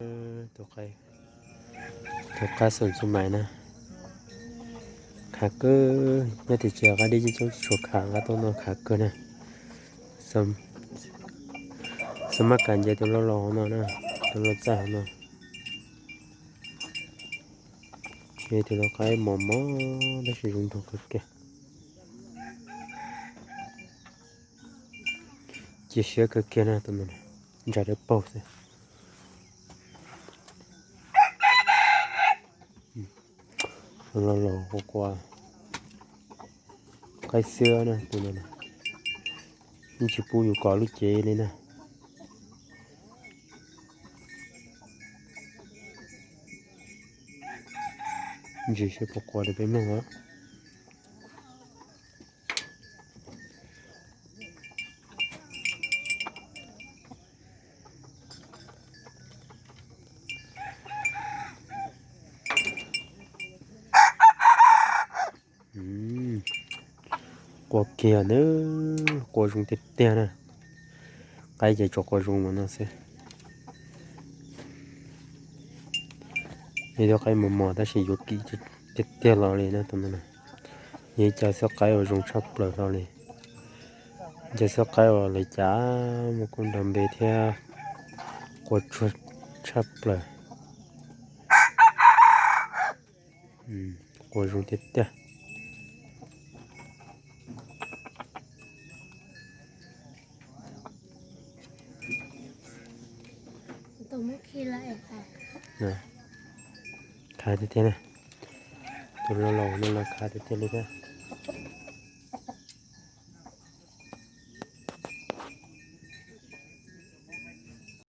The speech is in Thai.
ตัวใครตัวกาสนสมัยนะขาเกอเนี่ยติดเชื้อก็ได้ยินช่วงฉุกขาก็ต้องนอนขาเกอนะสมสมัครการเจตัวเราลองเนาะนะตัวเราจ่าเนาะเนี่ยตัวเราใครหมอมอได้สิรุงตัวแก่เจี๋ยก็แก่นะตัวมันจะได้เป่าสิเราลองกว่าใครเสื้อนะตัวนั้นนี่ชิปูอยู่ก่อลูกเจเลยนะจีเชื่อปกวาได้เป็นมั้งวะกว่าเกียร์เนอะกว่าจุงเตี้ยนะใครจะจกกว่าจุงมันนะสินี่เราใครหมอแต่สิยุกี่จะเตี้ยเราเลยนะตัวมันนะนี่จะสักใครว่าจุงชับเปลือกเราเลยจะสักใครว่าเลยจ้ามันคงทำไปเที่ยวกดชุดชับเปลือกกว่าจุงเตี้ยตัวมุกขี้ละเอกค่ะนะขาเตี้ยนะตัวเราลองนั่นราคาเตี้ยเลยนะ